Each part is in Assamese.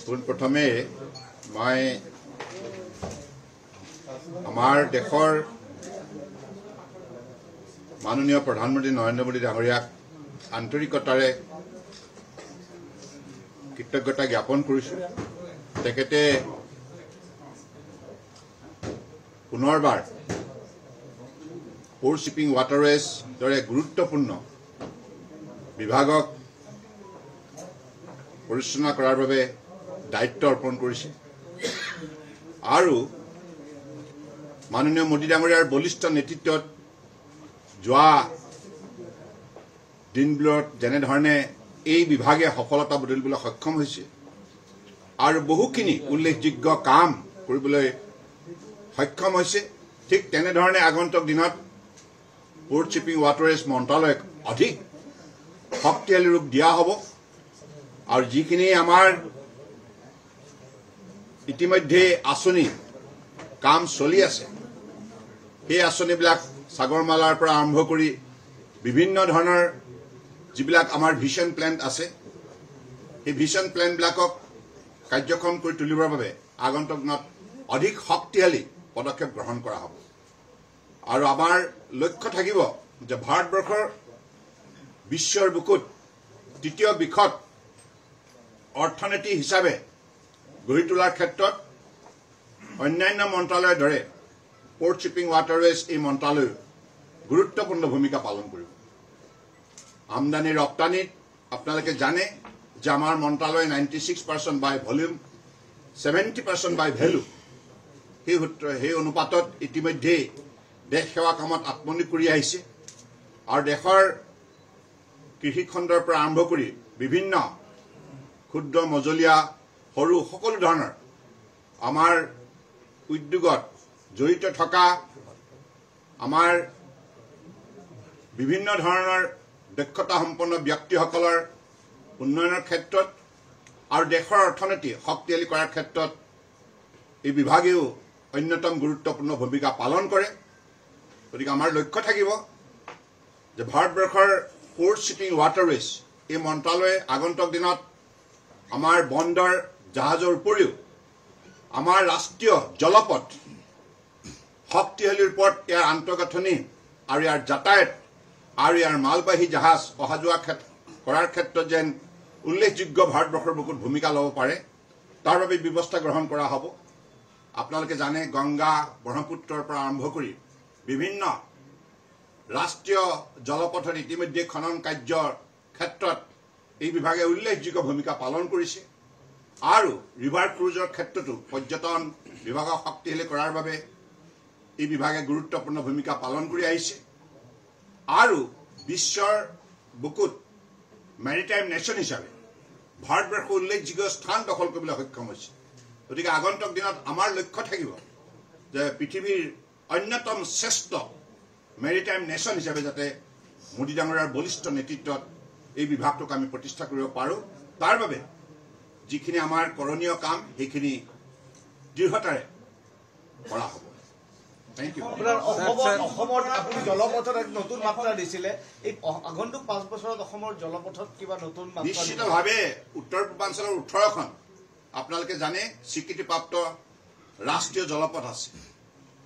পোনপ্ৰথমে মই আমাৰ দেশৰ মাননীয় প্ৰধানমন্ত্ৰী নৰেন্দ্ৰ মোদী ডাঙৰীয়াক আন্তৰিকতাৰে কৃতজ্ঞতা জ্ঞাপন কৰিছোঁ। তেখেতে পুনৰবাৰ পোৰ্ট শ্বিপিং ৱাটাৰৱেজ দৰে গুৰুত্বপূৰ্ণ বিভাগক পৰিচালনা কৰাৰ বাবে দায়িত্ব অৰ্পণ কৰিছে আৰু মাননীয় মোদী ডাঙৰীয়াৰ বলিষ্ঠ নেতৃত্বত যোৱা দিনবোৰত যেনেধৰণে এই বিভাগে সফলতা বুটলিবলৈ সক্ষম হৈছে আৰু বহুখিনি উল্লেখযোগ্য কাম কৰিবলৈ সক্ষম হৈছে, ঠিক তেনেধৰণে আগন্তুক দিনত পোৰ্ট শ্বিপিং ৱাটাৰৱেজ মন্ত্ৰালয়ক অধিক শক্তিশালী ৰূপ দিয়া হ'ব আৰু যিখিনি আমাৰ ইতিমধ্যে আঁচনি কাম চলি আছে সেই আঁচনিবিলাক সাগৰমালাৰ পৰা আৰম্ভ কৰি বিভিন্ন ধৰণৰ যিবিলাক আমাৰ ভিজন প্লেন আছে সেই ভিজন প্লেনবিলাকক কাৰ্যক্ষম কৰি তুলিবৰ বাবে আগন্তুক দিনত অধিক শক্তিশালী পদক্ষেপ গ্ৰহণ কৰা হ'ব আৰু আমাৰ লক্ষ্য থাকিব যে ভাৰতবৰ্ষৰ বিশ্বৰ বুকুত তৃতীয় বৃহৎ অৰ্থনীতি হিচাপে গঢ়ি তোলাৰ ক্ষেত্ৰত অন্যান্য মন্ত্ৰালয়ৰ দৰে পোৰ্ট শ্বিপিং ৱাটাৰৱেজ এই মন্ত্ৰালয় গুৰুত্বপূৰ্ণ ভূমিকা পালন কৰিব। আমদানি ৰপ্তানিত আপোনালোকে জানে যে আমাৰ মন্ত্ৰালয় 96% বাই ভলিউম 70% বাই ভেলু সেই অনুপাতত ইতিমধ্যে দেশ সেৱা কামত আত্মনিয়োগ কৰি আহিছে আৰু দেশৰ কৃষি খণ্ডৰ পৰা আৰম্ভ কৰি বিভিন্ন ক্ষুদ্ৰ মজলীয়া সৰু সকলো ধৰণৰ আমাৰ উদ্যোগত জড়িত থকা আমাৰ বিভিন্ন ধৰণৰ দক্ষতা সম্পন্ন ব্যক্তিসকলৰ উন্নয়নৰ ক্ষেত্ৰত আৰু দেশৰ অৰ্থনীতি শক্তিশালী কৰাৰ ক্ষেত্ৰত এই বিভাগেও অন্যতম গুৰুত্বপূৰ্ণ ভূমিকা পালন কৰে। গতিকে আমাৰ লক্ষ্য থাকিব যে ভাৰতবৰ্ষৰ পোৰ্ট শ্বিপিং ৱাটাৰৱেজ এই মন্ত্ৰালয়ে আগন্তুক দিনত আমাৰ বন্দৰ জাহাজৰ উপৰিও আমাৰ ৰাষ্ট্ৰীয় জলপথ শক্তিশালীৰ ওপৰত ইয়াৰ আন্তঃগাঁথনি আৰু ইয়াৰ যাতায়াত আৰু ইয়াৰ মালবাহী জাহাজ অহা যোৱা কৰাৰ ক্ষেত্ৰত যেন উল্লেখযোগ্য ভাৰতবৰ্ষৰ বুকুত ভূমিকা ল'ব পাৰে তাৰ বাবে ব্যৱস্থা গ্ৰহণ কৰা হ'ব। আপোনালোকে জানে গংগা ব্ৰহ্মপুত্ৰৰ পৰা আৰম্ভ কৰি বিভিন্ন ৰাষ্ট্ৰীয় জলপথত ইতিমধ্যে খনন কাৰ্যৰ ক্ষেত্ৰত এই বিভাগে উল্লেখযোগ্য ভূমিকা পালন কৰিছে আৰু ৰিভাৰ ক্ৰুজৰ ক্ষেত্ৰতো পৰ্যটন বিভাগক শক্তিশালী কৰাৰ বাবে এই বিভাগে গুৰুত্বপূৰ্ণ ভূমিকা পালন কৰি আহিছে আৰু বিশ্বৰ বুকুত মেৰিটাইম নেশ্যন হিচাপে ভাৰতবৰ্ষ উল্লেখযোগ্য স্থান দখল কৰিবলৈ সক্ষম হৈছে। গতিকে আগন্তুক দিনত আমাৰ লক্ষ্য থাকিব যে পৃথিৱীৰ অন্যতম শ্ৰেষ্ঠ মেৰিটাইম নেশ্যন হিচাপে যাতে মোদী ডাঙৰীয়াৰ বলিষ্ঠ নেতৃত্বত এই বিভাগটোক আমি প্ৰতিষ্ঠা কৰিব পাৰোঁ, তাৰ বাবে যিখিনি আমাৰ কৰণীয় কাম সেইখিনি দৃঢ়তাৰে কৰা হ'ব। Thank you. অসমত আপুনি জলপথত এক নতুন মাত্ৰা দিছিলে, এই আগন্তুক 5 বছৰত অসমৰ জলপথত কিবা নতুন মাত্ৰা? নিশ্চিতভাৱে উত্তৰ পূৰ্বাঞ্চলৰ 18খন আপোনালোকে জানে স্বীকৃতিপ্ৰাপ্ত ৰাষ্ট্ৰীয় জলপথ আছে।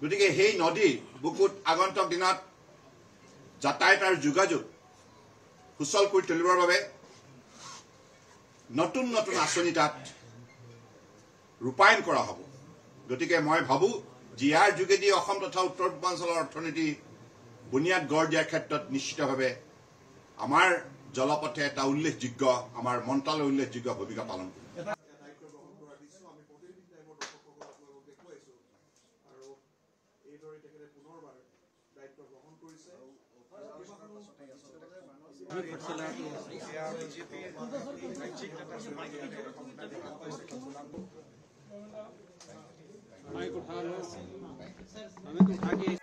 গতিকে সেই নদীৰ বুকুত আগন্তুক দিনত যাতায়াত আৰু যোগাযোগ সুচল কৰি তুলিবৰ বাবে নতুন নতুন আঁচনি তাত ৰূপায়ণ কৰা হ'ব। গতিকে মই ভাবোঁ যে ইয়াৰ যোগেদি অসম তথা উত্তৰ পূৰ্বাঞ্চলৰ অৰ্থনীতি বুনিয়াদ গঢ় দিয়াৰ ক্ষেত্ৰত নিশ্চিতভাৱে আমাৰ জলপথে এটা উল্লেখযোগ্য আমাৰ মন্ত্ৰালয় উল্লেখযোগ্য ভূমিকা পালন কৰিব। हमें तो